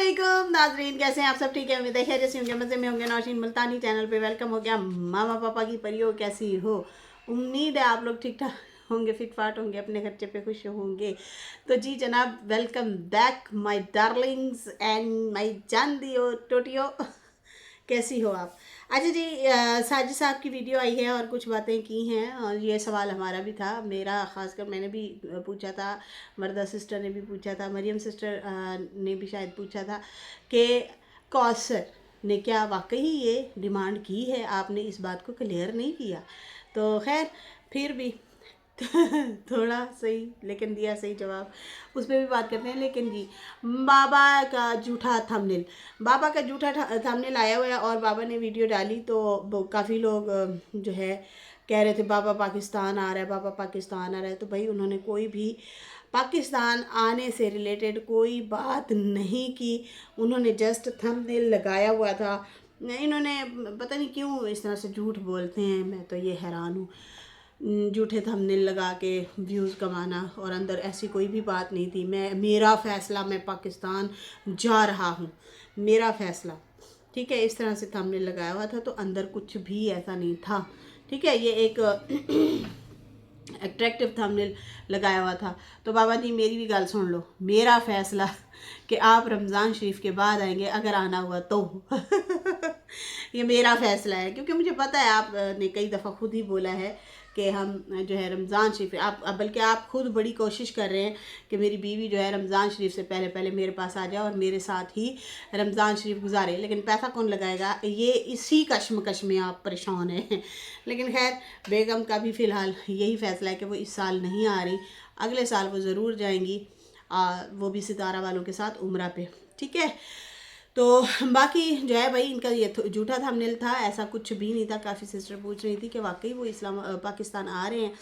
वालेकुम नाजरीन, कैसे हैं आप सब? ठीक है, उम्मीद है खैरियत से होंगे, मज़े में होंगे। नौशीन मुल्तानी चैनल पे वेलकम हो गया। मामा पापा की परियो कैसी हो? उम्मीद है आप लोग ठीक ठाक होंगे, फिट फाट होंगे, अपने खर्चे पे खुश होंगे। तो जी जनाब, welcome back my darlings and my जानदियो टोटियो। कैसी हो आप? अच्छा जी, साजिद साहब की वीडियो आई है और कुछ बातें की हैं, और ये सवाल हमारा भी था, मेरा ख़ासकर मैंने भी पूछा था, मर्दा सिस्टर ने भी पूछा था, मरियम सिस्टर ने भी शायद पूछा था कि कौसर ने क्या वाकई ये डिमांड की है? आपने इस बात को क्लियर नहीं किया। तो खैर फिर भी थोड़ा सही लेकिन दिया सही जवाब, उस पर भी बात करते हैं। लेकिन जी, बाबा का जूठा थंबनेल, बाबा का जूठा थंबनेल आया हुआ है और बाबा ने वीडियो डाली तो काफ़ी लोग जो है कह रहे थे बाबा पाकिस्तान आ रहा है, बाबा पाकिस्तान आ रहा है। तो भाई उन्होंने कोई भी पाकिस्तान आने से रिलेटेड कोई बात नहीं की, उन्होंने जस्ट थंबनेल लगाया हुआ था। इन्होंने पता नहीं क्यों इस तरह से झूठ बोलते हैं, मैं तो ये हैरान हूँ। झूठे थंबनेल लगा के व्यूज़ कमाना, और अंदर ऐसी कोई भी बात नहीं थी। मेरा फ़ैसला, मैं पाकिस्तान जा रहा हूँ, मेरा फ़ैसला, ठीक है, इस तरह से थंबनेल लगाया हुआ था। तो अंदर कुछ भी ऐसा नहीं था, ठीक है। ये एक अट्रैक्टिव थंबनेल लगाया हुआ था। तो बाबा जी मेरी भी गल सुन लो, मेरा फ़ैसला कि आप रमज़ान शरीफ के बाद आएंगे, अगर आना हुआ तो ये मेरा फ़ैसला है, क्योंकि मुझे पता है आपने कई दफ़ा खुद ही बोला है कि हम जो है रमज़ान शरीफ, आप बल्कि आप खुद बड़ी कोशिश कर रहे हैं कि मेरी बीवी जो है रमज़ान शरीफ से पहले पहले मेरे पास आ जाए और मेरे साथ ही रमज़ान शरीफ गुजारे। लेकिन पैसा कौन लगाएगा, ये इसी कश्मकश में आप परेशान हैं। लेकिन खैर, बेगम का भी फ़िलहाल यही फ़ैसला है कि वो इस साल नहीं आ रही, अगले साल वो ज़रूर जाएंगी, वो भी सितारा वालों के साथ उम्रा पे, ठीक है। तो बाकी जो है भाई, इनका ये झूठा थंबनेल था, ऐसा कुछ भी नहीं था। काफ़ी सिस्टर पूछ रही थी कि वाकई वो पाकिस्तान आ रहे हैं,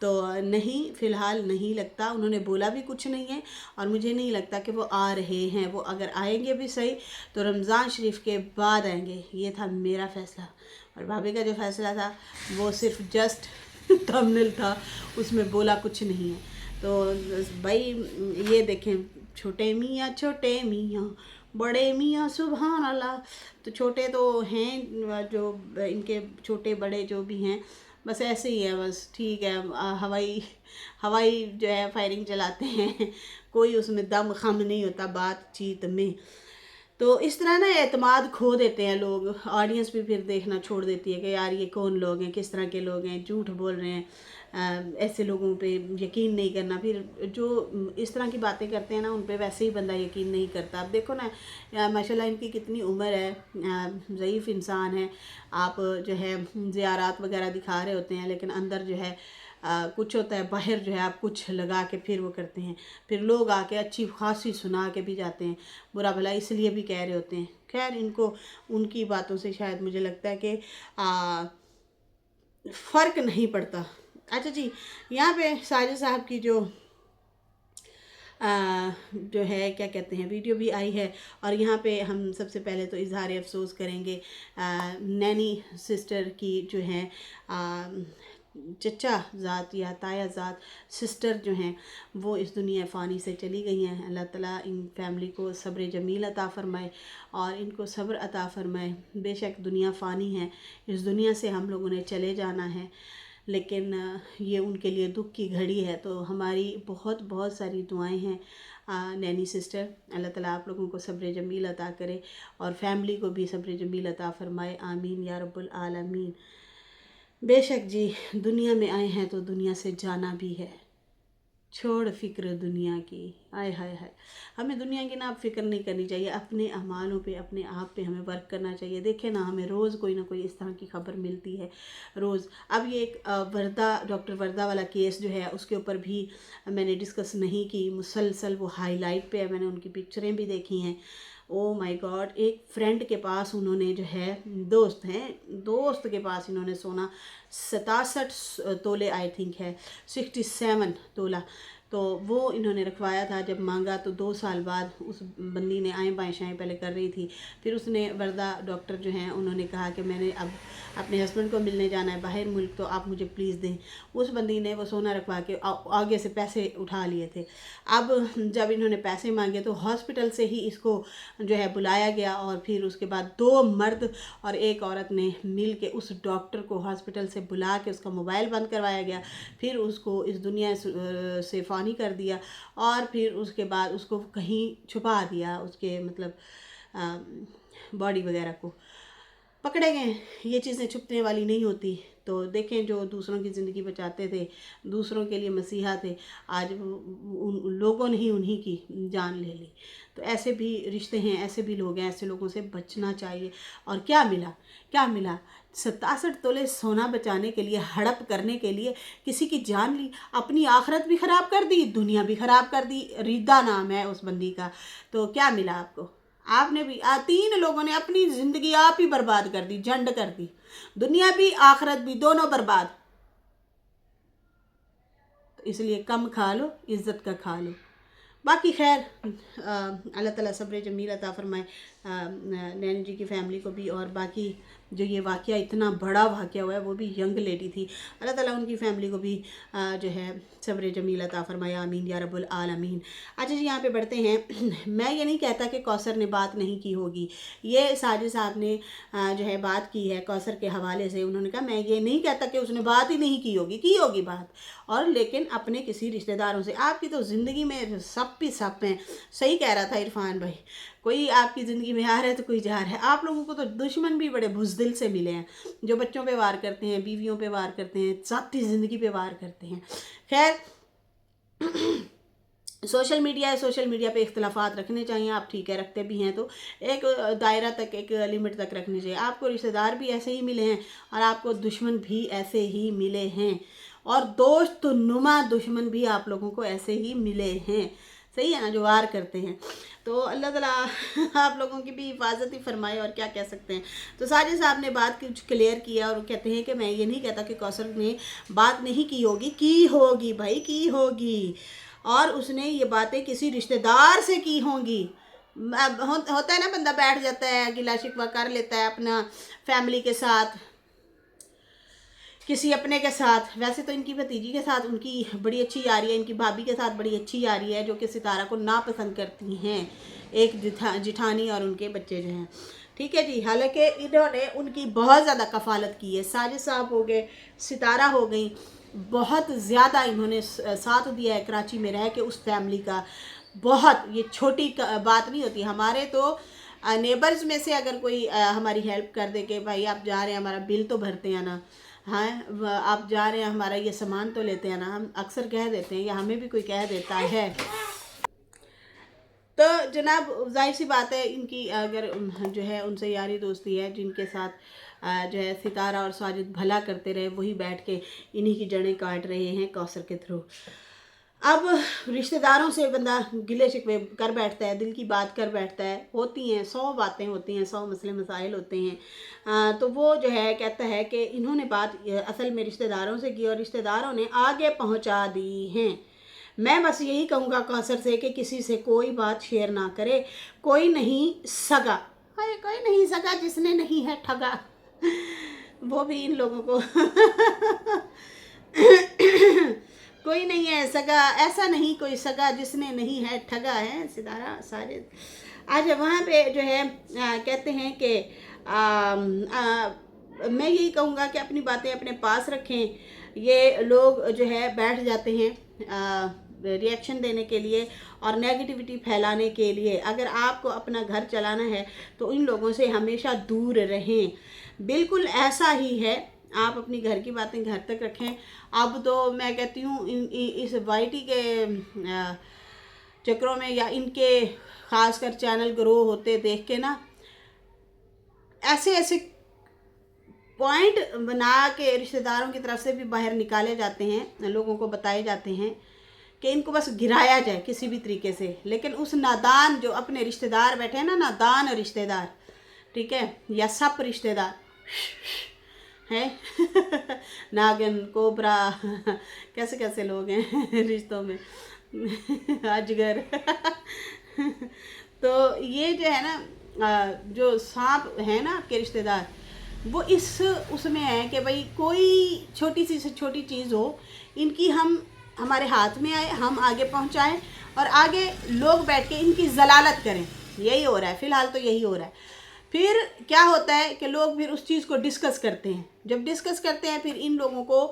तो नहीं, फ़िलहाल नहीं लगता। उन्होंने बोला भी कुछ नहीं है और मुझे नहीं लगता कि वो आ रहे हैं। वो अगर आएंगे भी सही तो रमज़ान शरीफ के बाद आएंगे, ये था मेरा फ़ैसला। और भाभी का जो फ़ैसला था वो सिर्फ जस्ट थंबनेल था, उसमें बोला कुछ नहीं है। तो भाई ये देखें, छोटे मियाँ बड़े मियाँ सुभान अल्लाह। तो छोटे तो हैं, जो इनके छोटे बड़े जो भी हैं, बस ऐसे ही है, बस ठीक है। हवाई हवाई जो है फायरिंग चलाते हैं, कोई उसमें दम खम नहीं होता बातचीत में। तो इस तरह ना एतमाद खो देते हैं लोग, ऑडियंस भी फिर देखना छोड़ देती है कि यार ये कौन लोग हैं, किस तरह के लोग हैं, झूठ बोल रहे हैं। ऐसे लोगों पे यकीन नहीं करना। फिर जो इस तरह की बातें करते हैं ना, उन पे वैसे ही बंदा यकीन नहीं करता। अब देखो ना, माशाल्लाह इनकी कितनी उम्र है, ज़ईफ़ इंसान है। आप जो है ज़ियारात वगैरह दिखा रहे होते हैं, लेकिन अंदर जो है कुछ होता है, बाहर जो है आप कुछ लगा के फिर वो करते हैं। फिर लोग आके अच्छी खासी सुना के भी जाते हैं, बुरा भला इसलिए भी कह रहे होते हैं। खैर, इनको उनकी बातों से शायद मुझे लगता है कि फ़र्क नहीं पड़ता। अच्छा जी, यहाँ पे साजिद साहब की जो है क्या कहते हैं वीडियो भी आई है, और यहाँ पे हम सबसे पहले तो इजहार अफसोस करेंगे नैनी सिस्टर की, जो है चचा ज़ात या ताया ज़ात सिस्टर जो हैं वो इस दुनिया फ़ानी से चली गई हैं। अल्लाह ताला इन फैमिली को सब्र जमील अता फ़रमाए और इनको सब्र अता फ़रमाए। बेशक दुनिया फ़ानी है, इस दुनिया से हम लोगों ने चले जाना है, लेकिन ये उनके लिए दुख की घड़ी है। तो हमारी बहुत बहुत सारी दुआएं हैं नैनी सिस्टर, अल्लाह ताला आप लोगों को सब्र जमील अता करे और फैमिली को भी सब्र जमील अता फ़रमाए, आमीन या रब्बुल आलमीन। बेशक जी, दुनिया में आए हैं तो दुनिया से जाना भी है, छोड़ फिक्र दुनिया की। आय हाय हाय, हमें दुनिया की ना फिक्र नहीं करनी चाहिए, अपने अमालों पे, अपने आप पे हमें वर्क करना चाहिए। देखें ना, हमें रोज़ कोई ना कोई इस तरह की खबर मिलती है, रोज़। अब ये एक वर्दा, डॉक्टर वर्दा वाला केस जो है, उसके ऊपर भी मैंने डिस्कस नहीं की, मुसलसल वो हाईलाइट पे है, मैंने उनकी पिक्चरें भी देखी हैं। ओ माय गॉड, एक फ्रेंड के पास उन्होंने जो है, दोस्त हैं, दोस्त के पास इन्होंने सोना 67 तोले आई थिंक है, 67 तोला तो वो इन्होंने रखवाया था। जब मांगा तो 2 साल बाद उस बंदी ने आएँ बाएँ शाएँ पहले कर रही थी। फिर उसने वर्दा डॉक्टर जो हैं उन्होंने कहा कि मैंने अब अपने हस्बैंड को मिलने जाना है बाहर मुल्क, तो आप मुझे प्लीज़ दें। उस बंदी ने वो सोना रखवा के आगे से पैसे उठा लिए थे। अब जब इन्होंने पैसे मांगे तो हॉस्पिटल से ही इसको जो है बुलाया गया, और फिर उसके बाद 2 मर्द और 1 औरत ने मिल के उस डॉक्टर को हॉस्पिटल से बुला के उसका मोबाइल बंद करवाया गया, फिर उसको इस दुनिया से फ़ानी कर दिया, और फिर उसके बाद उसको कहीं छुपा दिया, उसके मतलब बॉडी वगैरह को पकड़े गए। ये चीज़ें छुपने वाली नहीं होती। तो देखें, जो दूसरों की ज़िंदगी बचाते थे, दूसरों के लिए मसीहा थे, आज उन लोगों ने ही उन्हीं की जान ले ली। तो ऐसे भी रिश्ते हैं, ऐसे भी लोग हैं, ऐसे लोगों से बचना चाहिए। और क्या मिला, क्या मिला? 67 तोले सोना बचाने के लिए, हड़प करने के लिए किसी की जान ली, अपनी आखिरत भी ख़राब कर दी, दुनिया भी ख़राब कर दी। रिदा नाम है उस बंदी का। तो क्या मिला आपको? आपने भी 3 लोगों ने अपनी ज़िंदगी आप ही बर्बाद कर दी, झंड कर दी, दुनिया भी आखिरत भी दोनों बर्बाद। तो इसलिए कम खा लो, इज़्ज़त का खा लो। बाकी खैर अल्लाह ताला सब्र जमील अता फरमाए नैन जी की फ़ैमिली को भी, और बाकी जो ये वाक़या इतना बड़ा वाक़या हुआ है, वो भी यंग लेडी थी, अल्लाह ताला उनकी फ़ैमिली को भी जो है सब्र जमील अता फरमाए, आमीन या रब्बुल आलमीन। अच्छा जी, यहाँ पे बढ़ते हैं। मैं ये नहीं कहता कि कौसर ने बात नहीं की होगी, ये साजिद साहब ने जो है बात की है कौसर के हवाले से। उन्होंने कहा मैं ये नहीं कहता कि उसने बात ही नहीं की होगी बात, और लेकिन अपने किसी रिश्तेदारों से। आपकी तो ज़िंदगी में सब भी सब हैं। सही कह रहा था इरफान भाई, कोई आपकी ज़िंदगी में आ रहा है तो कोई जा रहा है। आप लोगों को तो दुश्मन भी बड़े बुज़दिल से मिले हैं, जो बच्चों पे वार करते हैं, बीवियों पे वार करते हैं, ज़ाती ज़िंदगी पे वार करते हैं। खैर सोशल मीडिया है, सोशल मीडिया पे इख्तलाफात रखने चाहिए, आप ठीक है रखते भी हैं तो एक दायरा तक, एक लिमिट तक रखनी चाहिए। आपको रिश्तेदार भी ऐसे ही मिले हैं और आपको दुश्मन भी ऐसे ही मिले हैं, और दोस्त नुमा दुश्मन भी आप लोगों को ऐसे ही मिले हैं। सही है ना, जो वार करते हैं। तो अल्लाह ताला आप लोगों की भी हिफाजत ही फरमाए, और क्या कह सकते हैं। तो साजिद साहब ने बात कुछ क्लियर किया और कहते हैं कि मैं ये नहीं कहता कि कौसर ने बात नहीं की होगी, की होगी भाई, की होगी, और उसने ये बातें किसी रिश्तेदार से की होंगी। होता है ना, बंदा बैठ जाता है, गिला शिकवा कर लेता है अपना फैमिली के साथ, किसी अपने के साथ। वैसे तो इनकी भतीजी के साथ उनकी बड़ी अच्छी यारी है, इनकी भाभी के साथ बड़ी अच्छी यारी है, जो कि सितारा को नापसंद करती हैं, एक जिठानी और उनके बच्चे जो हैं। ठीक है जी, हालांकि इन्होंने उनकी बहुत ज़्यादा कफालत की है। साजिद साहब हो गए, सितारा हो गई, बहुत ज़्यादा इन्होंने साथ दिया है कराची में रह के उस फैमिली का। बहुत, ये छोटी बात नहीं होती। हमारे तो नेबर्स में से अगर कोई हमारी हेल्प कर दे कि भाई आप जा रहे हैं, हमारा बिल तो भरते हैं ना, हाँ आप जा रहे हैं, हमारा ये सामान तो लेते हैं ना, हम अक्सर कह देते हैं, या हमें भी कोई कह देता है। तो जनाब जाहिर सी बात है, इनकी अगर जो है उनसे यारी दोस्ती है, जिनके साथ जो है सितारा और साजिद भला करते रहे, वही बैठ के इन्हीं की जड़ें काट रहे हैं कौसर के थ्रू। अब रिश्तेदारों से बंदा गिले शिकवे कर बैठता है, दिल की बात कर बैठता है, होती हैं 100 बातें होती हैं, 100 मसले मसाइल होते हैं। तो वो जो है कहता है कि इन्होंने बात असल में रिश्तेदारों से की और रिश्तेदारों ने आगे पहुंचा दी हैं। मैं बस यही कहूँगा कौसर से कि किसी से कोई बात शेयर ना करे। कोई नहीं सगा, अरे कोई नहीं सगा जिसने नहीं है ठगा। वो भी इन लोगों को कोई नहीं है सगा, ऐसा नहीं कोई सगा जिसने नहीं है ठगा है। सितारा साजिद आज वहाँ पे जो है कहते हैं कि मैं यही कहूँगा कि अपनी बातें अपने पास रखें। ये लोग जो है बैठ जाते हैं रिएक्शन देने के लिए और नेगेटिविटी फैलाने के लिए। अगर आपको अपना घर चलाना है तो इन लोगों से हमेशा दूर रहें। बिल्कुल ऐसा ही है, आप अपनी घर की बातें घर तक रखें। अब तो मैं कहती हूँ इस वाईटी के चक्रों में या इनके खासकर चैनल ग्रो होते देख के ना, ऐसे ऐसे पॉइंट बना के रिश्तेदारों की तरफ से भी बाहर निकाले जाते हैं, लोगों को बताए जाते हैं कि इनको बस गिराया जाए किसी भी तरीके से। लेकिन उस नादान जो अपने रिश्तेदार बैठे हैं ना, नादान रिश्तेदार, ठीक है, या सब रिश्तेदार हैं नागिन कोबरा कैसे कैसे लोग हैं रिश्तों में। अजगर। तो ये जो है ना, जो सांप है ना आपके रिश्तेदार, वो इस उसमें है कि भाई कोई छोटी सी छोटी चीज़ हो, इनकी हम हमारे हाथ में आए, हम आगे पहुंचाएं और आगे लोग बैठ के इनकी जलालत करें। यही हो रहा है फ़िलहाल, तो यही हो रहा है। फिर क्या होता है कि लोग फिर उस चीज़ को डिस्कस करते हैं। जब डिस्कस करते हैं फिर इन लोगों को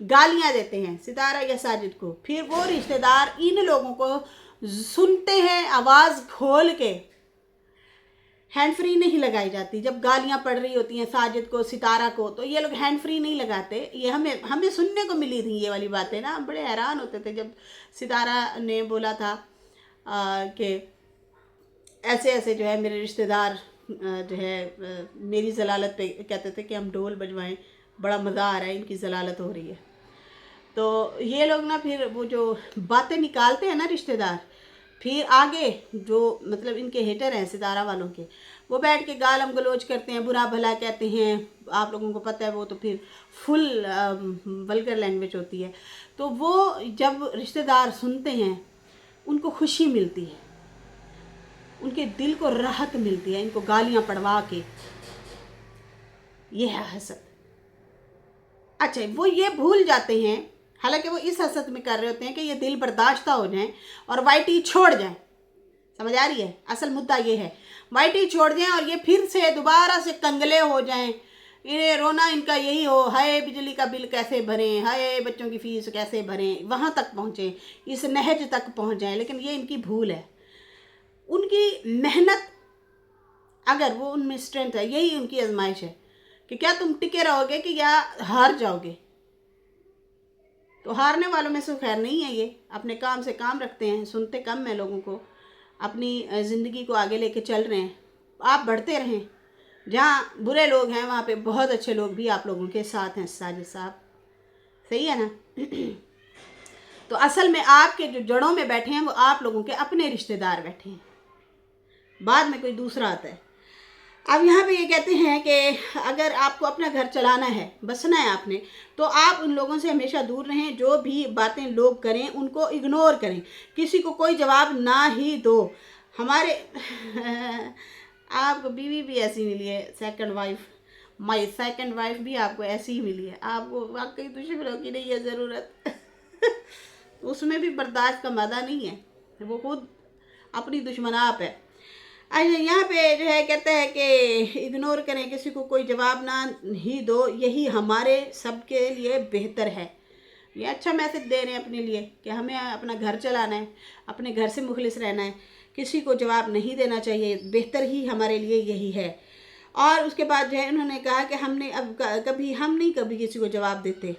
गालियां देते हैं, सितारा या साजिद को। फिर वो रिश्तेदार इन लोगों को सुनते हैं आवाज़ खोल के। हैंड फ्री नहीं लगाई जाती जब गालियां पड़ रही होती हैं साजिद को, सितारा को, तो ये लोग हैंड फ्री नहीं लगाते। ये हमें हमें सुनने को मिली थी ये वाली बातें ना, बड़े हैरान होते थे जब सितारा ने बोला था कि ऐसे ऐसे जो है मेरे रिश्तेदार जो है मेरी जलालत पे कहते थे कि हम ढोल बजवाएं, बड़ा मज़ा आ रहा है, इनकी जलालत हो रही है। तो ये लोग ना फिर वो जो बातें निकालते हैं ना रिश्तेदार, फिर आगे जो मतलब इनके हेटर हैं सितारा वालों के, वो बैठ के गालम गलोच करते हैं, बुरा भला कहते हैं। आप लोगों को पता है वो तो फिर फुल वल्गर लैंग्वेज होती है। तो वो जब रिश्तेदार सुनते हैं उनको खुशी मिलती है, उनके दिल को राहत मिलती है इनको गालियां पड़वा के। ये है हसद। अच्छा, वो ये भूल जाते हैं, हालांकि वो इस हसद में कर रहे होते हैं कि ये दिल बर्दाश्ता हो जाएं और वाईटी छोड़ जाएं। समझ आ रही है? असल मुद्दा ये है, वाईटी छोड़ जाएं और ये फिर से दोबारा से कंगले हो जाएं। इन्हें रोना इनका यही हो, हाय बिजली का बिल कैसे भरें, हाय बच्चों की फीस कैसे भरें, वहाँ तक पहुँचें, इस नहज तक पहुँच जाएं। लेकिन ये इनकी भूल है। उनकी मेहनत, अगर वो उनमें स्ट्रेंथ है, यही उनकी आजमाइश है कि क्या तुम टिके रहोगे कि या हार जाओगे। तो हारने वालों में से खैर नहीं है। ये अपने काम से काम रखते हैं, सुनते कम है लोगों को, अपनी ज़िंदगी को आगे लेके चल रहे हैं। आप बढ़ते रहें, जहाँ बुरे लोग हैं वहाँ पे बहुत अच्छे लोग भी आप लोगों के साथ हैं साजिद साहब, सही है ना? तो असल में आपके जो जड़ों में बैठे हैं वो आप लोगों के अपने रिश्तेदार बैठे हैं, बाद में कोई दूसरा आता है। अब यहाँ पे ये कहते हैं कि अगर आपको अपना घर चलाना है, बसना है आपने, तो आप उन लोगों से हमेशा दूर रहें। जो भी बातें लोग करें उनको इग्नोर करें, किसी को कोई जवाब ना ही दो। हमारे आपको बीवी भी ऐसी मिली है, second wife, my second wife भी आपको ऐसी ही मिली है। आपको वाकई दुश्मनों की नहीं है ज़रूरत। उसमें भी बर्दाश्त का मादा नहीं है, वो खुद अपनी दुश्मन आप है। अच्छा, यहाँ पे जो है कहते हैं कि इग्नोर करें, किसी को कोई जवाब ना ही दो, यही हमारे सबके लिए बेहतर है। ये अच्छा मैसेज दे रहे हैं अपने लिए कि हमें अपना घर चलाना है, अपने घर से मुखलिस रहना है, किसी को जवाब नहीं देना चाहिए, बेहतर ही हमारे लिए यही है। और उसके बाद जो है उन्होंने कहा कि हमने अब कभी हम नहीं कभी किसी को जवाब देते,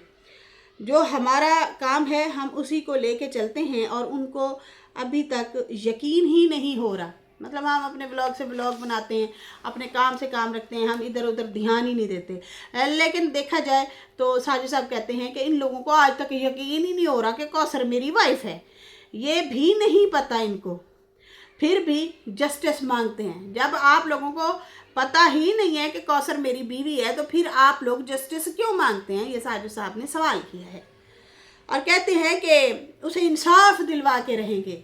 जो हमारा काम है हम उसी को लेके चलते हैं। और उनको अभी तक यकीन ही नहीं हो रहा, मतलब हम अपने ब्लॉग से ब्लॉग बनाते हैं, अपने काम से काम रखते हैं, हम इधर उधर ध्यान ही नहीं देते। लेकिन देखा जाए तो साजिद साहब कहते हैं कि इन लोगों को आज तक यकीन ही नहीं हो रहा कि कौसर मेरी वाइफ है, ये भी नहीं पता इनको, फिर भी जस्टिस मांगते हैं। जब आप लोगों को पता ही नहीं है कि कौसर मेरी बीवी है, तो फिर आप लोग जस्टिस क्यों मांगते हैं? ये साजिद साहब ने सवाल किया है। और कहते हैं कि उसे इंसाफ दिलवा के रहेंगे।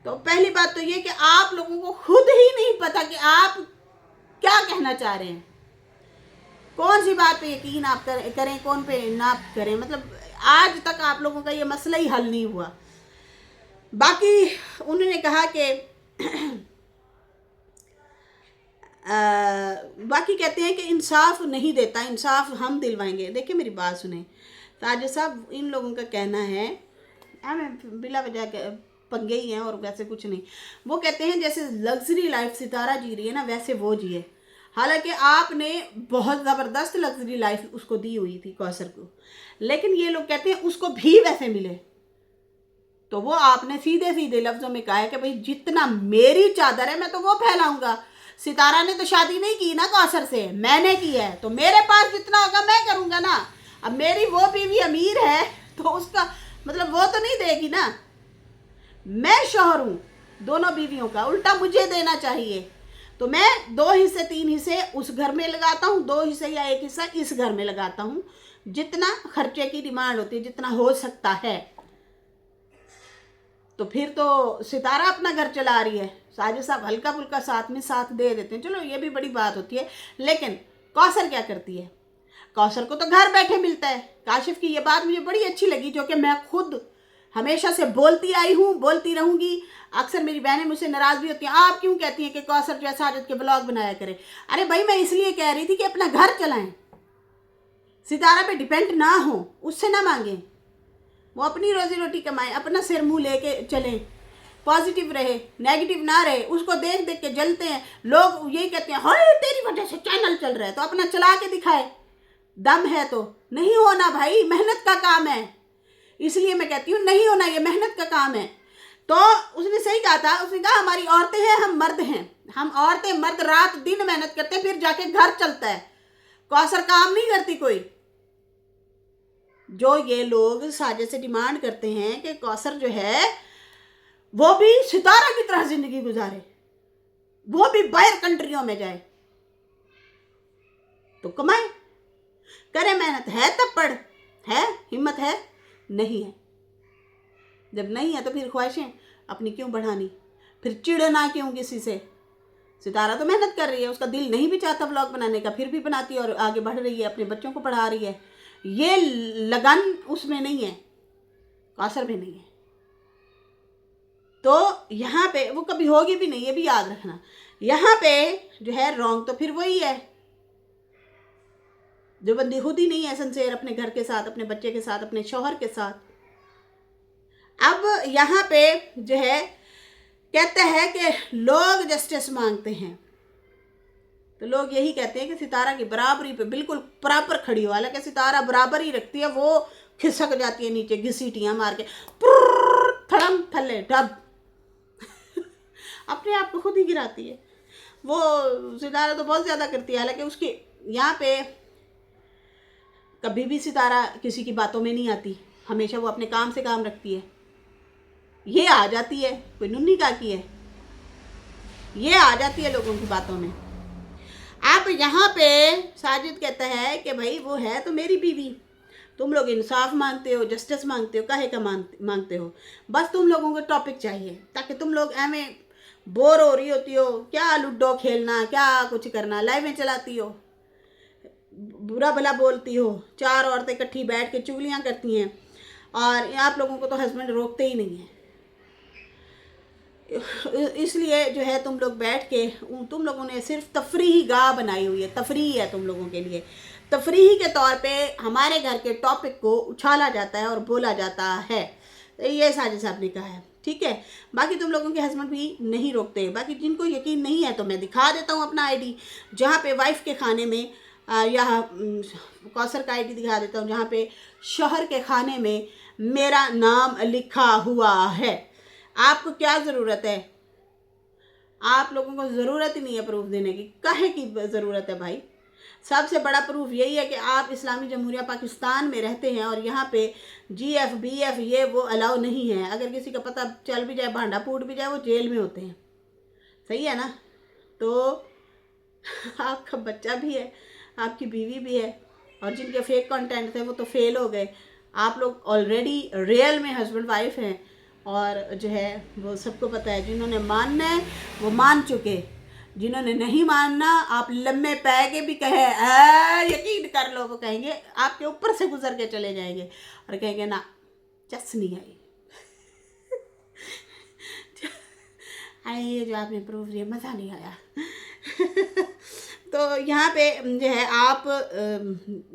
तो पहली बात तो ये कि आप लोगों को खुद ही नहीं पता कि आप क्या कहना चाह रहे हैं, कौन सी बात पे यकीन आप करें, कौन पे ना करें। मतलब आज तक आप लोगों का ये मसला ही हल नहीं हुआ। बाकी उन्होंने कहा कि बाकी कहते हैं कि इंसाफ नहीं देता, इंसाफ हम दिलवाएंगे। देखिए मेरी बात सुने साजिद साहब, इन लोगों का कहना है हमें बिला वजह पंगे ही हैं और वैसे कुछ नहीं। वो कहते हैं जैसे लग्जरी लाइफ सितारा जी रही है ना, वैसे वो जिए। हालांकि आपने बहुत ज़बरदस्त लग्जरी लाइफ उसको दी हुई थी कौसर को, लेकिन ये लोग कहते हैं उसको भी वैसे मिले। तो वो आपने सीधे सीधे लफ्ज़ों में कहा है कि भाई जितना मेरी चादर है मैं तो वो फैलाऊंगा। सितारा ने तो शादी नहीं की ना कौसर से, मैंने की है, तो मेरे पास जितना होगा मैं करूँगा ना। अब मेरी वो बीवी अमीर है तो उसका मतलब वो तो नहीं देगी ना, मैं शौहर हूँ दोनों बीवियों का, उल्टा मुझे देना चाहिए। तो मैं 2 हिस्से 3 हिस्से उस घर में लगाता हूँ, 2 हिस्से या 1 हिस्सा इस घर में लगाता हूँ, जितना खर्चे की डिमांड होती है, जितना हो सकता है। तो फिर तो सितारा अपना घर चला रही है, साजिद साहब हल्का फुल्का साथ में साथ दे देते हैं, चलो ये भी बड़ी बात होती है। लेकिन कौसर क्या करती है? कौसर को तो घर बैठे मिलता है। काशिफ की ये बात मुझे बड़ी अच्छी लगी, जो कि मैं खुद हमेशा से बोलती आई हूँ, बोलती रहूँगी। अक्सर मेरी बहनें मुझसे नाराज़ भी होती हैं, आप क्यों कहती हैं कि कौसर जो है साजिद के ब्लॉग बनाया करे। अरे भाई मैं इसलिए कह रही थी कि अपना घर चलाएं, सितारा पे डिपेंड ना हो, उससे ना मांगें, वो अपनी रोजी रोटी कमाएं, अपना सिर मुंह लेके चलें, पॉजिटिव रहे, नेगेटिव ना रहे। उसको देख देख के जलते हैं लोग, यही कहते हैं हाय तेरी वजह से चैनल चल रहा है, तो अपना चला के दिखाए, दम है तो। नहीं होना भाई, मेहनत का काम है, इसलिए मैं कहती हूँ नहीं होना, ये मेहनत का काम है। तो उसने सही कहा था, उसने कहा हमारी औरतें हैं, हम मर्द हैं, हम औरतें मर्द रात दिन मेहनत करते हैं, फिर जाके घर चलता है। कौसर काम नहीं करती कोई। जो ये लोग साजिद से डिमांड करते हैं कि कौसर जो है वो भी सितारा की तरह जिंदगी गुजारे, वो भी बाहर कंट्रियों में जाए, तो कमाए, करे मेहनत, है तब पढ़, है हिम्मत है, नहीं है। जब नहीं है तो फिर ख्वाहिशें अपनी क्यों बढ़ानी, फिर चिढ़ना क्यों किसी से। सितारा तो मेहनत कर रही है, उसका दिल नहीं भी चाहता व्लॉग बनाने का, फिर भी बनाती है और आगे बढ़ रही है, अपने बच्चों को पढ़ा रही है। ये लगन उसमें नहीं है, कौसर में नहीं है। तो यहाँ पे वो कभी होगी भी नहीं, ये भी याद रखना। यहाँ पे जो है रॉन्ग तो फिर वही है, जो बंदी खुद ही नहीं है सिंसियर अपने घर के साथ, अपने बच्चे के साथ, अपने शौहर के साथ। अब यहाँ पे जो है कहते हैं कि लोग जस्टिस मांगते हैं, तो लोग यही कहते हैं कि सितारा की बराबरी पे बिल्कुल बराबर खड़ी हो, हालांकि सितारा बराबर ही रखती है, वो खिसक जाती है नीचे घसीटियाँ मार के, थड़म थल्ले डब अपने आप को खुद ही गिराती है। वो सितारा तो बहुत ज़्यादा करती है, हालांकि उसकी यहाँ पे कभी भी सितारा किसी की बातों में नहीं आती, हमेशा वो अपने काम से काम रखती है। ये आ जाती है, कोई नुन्नी काकी है, ये आ जाती है लोगों की बातों में। आप यहाँ पे साजिद कहता है कि भाई वो है तो मेरी बीवी, तुम लोग इंसाफ मांगते हो, जस्टिस मांगते हो, काहे का मांगते हो? बस तुम लोगों को टॉपिक चाहिए, ताकि तुम लोग एवं बोर हो रही होती हो, क्या लूडो खेलना, क्या कुछ करना, लाइवें चलाती हो, बुरा भला बोलती हो, चार औरतें इकट्ठी बैठ के चुगलियाँ करती हैं, और आप लोगों को तो हस्बैंड रोकते ही नहीं है। इसलिए जो है तुम लोग बैठ के, तुम लोगों ने सिर्फ तफरीही गाह बनाई हुई है, तफरीही है तुम लोगों के लिए। तफरीही के तौर पे हमारे घर के टॉपिक को उछाला जाता है और बोला जाता है, ये साजिद साहब ने कहा है, ठीक है। बाकी तुम लोगों के हस्बैंड भी नहीं रोकते। बाकी जिनको यकीन नहीं है तो मैं दिखा देता हूँ अपना आईडी, जहाँ पे वाइफ के खाने में या कौसर का आईडी दिखा देता हूँ, जहाँ पे शौहर के खाने में मेरा नाम लिखा हुआ है। आपको क्या ज़रूरत है? आप लोगों को ज़रूरत ही नहीं है प्रूफ देने की, काहे की ज़रूरत है भाई? सबसे बड़ा प्रूफ यही है कि आप इस्लामी जमहूरिया पाकिस्तान में रहते हैं और यहाँ पे GF BF ये वो अलाउ नहीं है। अगर किसी का पता चल भी जाए, भांडा फूट भी जाए, वो जेल में होते हैं, सही है ना? तो आपका बच्चा भी है, आपकी बीवी भी है, और जिनके फेक कंटेंट थे वो तो फेल हो गए। आप लोग ऑलरेडी रियल में हस्बैंड वाइफ हैं, और जो है वो सबको पता है। जिन्होंने मानना है वो मान चुके, जिन्होंने नहीं मानना, आप लम्बे पै के भी कहे यकीन कर लो, वो कहेंगे आपके ऊपर से गुजर के चले जाएंगे और कहेंगे ना चस नहीं आई ये जो आपने प्रूफ दिया मज़ा नहीं आया तो यहाँ पे जो है आप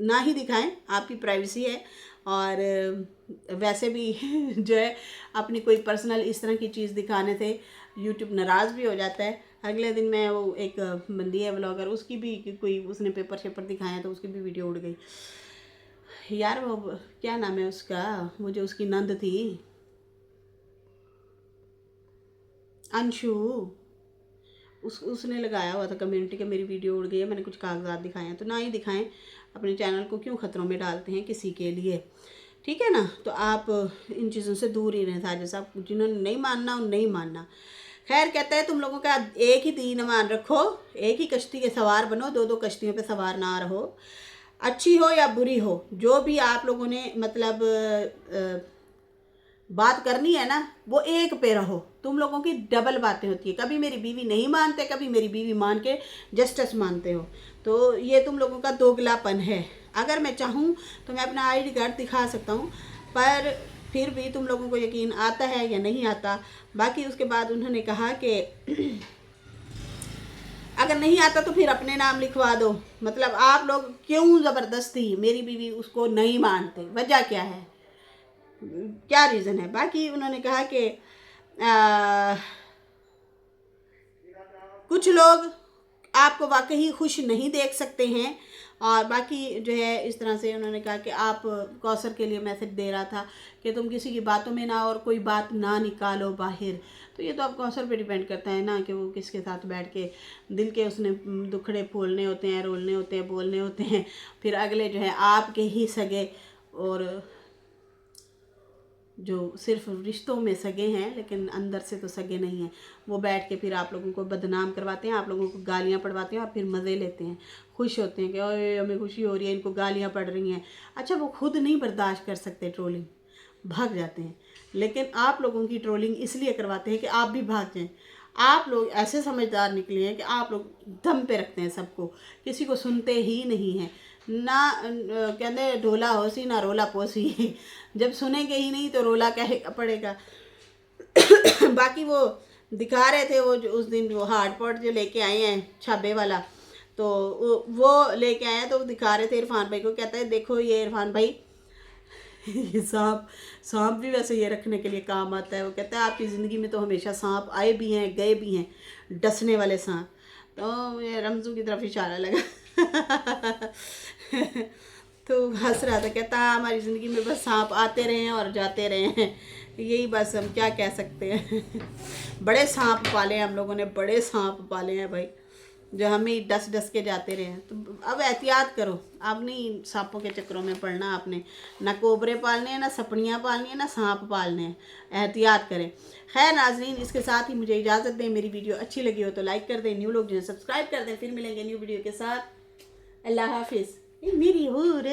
ना ही दिखाएं, आपकी प्राइवेसी है। और वैसे भी जो है अपनी कोई पर्सनल इस तरह की चीज़ दिखाने से यूट्यूब नाराज़ भी हो जाता है। अगले दिन मैं वो एक बंदी है व्लॉगर, उसकी भी कोई उसने पेपर शेपर दिखाया तो उसकी भी वीडियो उड़ गई यार। वो क्या नाम है उसका, वो जो उसकी नंद थी अंशु, उसने लगाया हुआ था कम्युनिटी के मेरी वीडियो उड़ गई है, मैंने कुछ कागजात दिखाए हैं। तो ना ही दिखाएं, अपने चैनल को क्यों ख़तरों में डालते हैं किसी के लिए, ठीक है ना? तो आप इन चीज़ों से दूर ही रहें साजिद साहब। जिन्होंने नहीं मानना उन नहीं मानना। खैर कहता है तुम लोगों का एक ही दीन ईमान रखो, एक ही कश्ती के सवार बनो, दो दो कश्तियों पे सवार ना रहो। अच्छी हो या बुरी हो, जो भी आप लोगों ने मतलब बात करनी है ना, वो एक पे रहो। तुम लोगों की डबल बातें होती है, कभी मेरी बीवी नहीं मानते, कभी मेरी बीवी मान के जस्टिस मानते हो। तो ये तुम लोगों का दोगलापन है। अगर मैं चाहूँ तो मैं अपना आईडी कार्ड दिखा सकता हूँ, पर फिर भी तुम लोगों को यकीन आता है या नहीं आता। बाकी उसके बाद उन्होंने कहा कि अगर नहीं आता तो फिर अपने नाम लिखवा दो। मतलब आप लोग क्यों ज़बरदस्ती, मेरी बीवी उसको नहीं मानते, वजह क्या है, क्या रीज़न है। बाकी उन्होंने कहा कि कुछ लोग आपको वाकई खुश नहीं देख सकते हैं, और बाकी जो है इस तरह से उन्होंने कहा कि आप कौसर के लिए मैसेज दे रहा था कि तुम किसी की बातों में ना और कोई बात ना निकालो बाहर। तो ये तो अब कौसर पे डिपेंड करता है ना कि वो किसके साथ बैठ के दिल के उसने दुखड़े फूलने होते हैं, रोलने होते हैं, बोलने होते हैं। फिर अगले जो है आपके ही सगे और जो सिर्फ रिश्तों में सगे हैं लेकिन अंदर से तो सगे नहीं हैं, वो बैठ के फिर आप लोगों को बदनाम करवाते हैं, आप लोगों को गालियाँ पड़वाते हैं और फिर मज़े लेते हैं, खुश होते हैं कि ओए हमें खुशी हो रही है, इनको गालियाँ पड़ रही हैं। अच्छा, वो खुद नहीं बर्दाश्त कर सकते ट्रोलिंग, भाग जाते हैं। लेकिन आप लोगों की ट्रोलिंग इसलिए करवाते हैं कि आप भी भाग जाएं। आप लोग ऐसे समझदार निकले हैं कि आप लोग दम पे रखते हैं सबको, किसी को सुनते ही नहीं हैं ना। कहते ढोला होसी ना रोला पोसी जब सुनेंगे ही नहीं तो रोला कहे पड़ेगा। बाकी वो दिखा रहे थे, वो जो उस दिन वो हार्ड पॉट जो लेके आए हैं छाबे वाला, तो वो लेके आए हैं, तो वो दिखा रहे थे इरफान भाई को। कहता है देखो ये इरफान भाई ये सांप भी वैसे ये रखने के लिए काम आता है। वो कहता है आपकी ज़िंदगी में तो हमेशा सांप आए भी हैं गए भी हैं, डसने वाले सांप। तो ये रमज़ू की तरफ इशारा लगा तो हंस रहा था, कहता हमारी ज़िंदगी में बस सांप आते रहे हैं और जाते रहे हैं, यही बस हम क्या कह सकते हैं बड़े सांप पाले हैं हम लोगों ने, बड़े सांप पाले हैं भाई, जो हमें डस डस के जाते रहे हैं। तो अब एहतियात करो, अब नहीं सांपों के चक्करों में पड़ना आपने, ना कोबरे पालने हैं, ना सपनियाँ पालनी है, ना सांप पालने हैं, एहतियात करें। खैर नाजरीन, इसके साथ ही मुझे इजाज़त दें। मेरी वीडियो अच्छी लगी हो तो लाइक कर दें, न्यू लोग जो है सब्सक्राइब कर दें। फिर मिलेंगे न्यू वीडियो के साथ। अल्लाह हाफिज़। मेरी हूर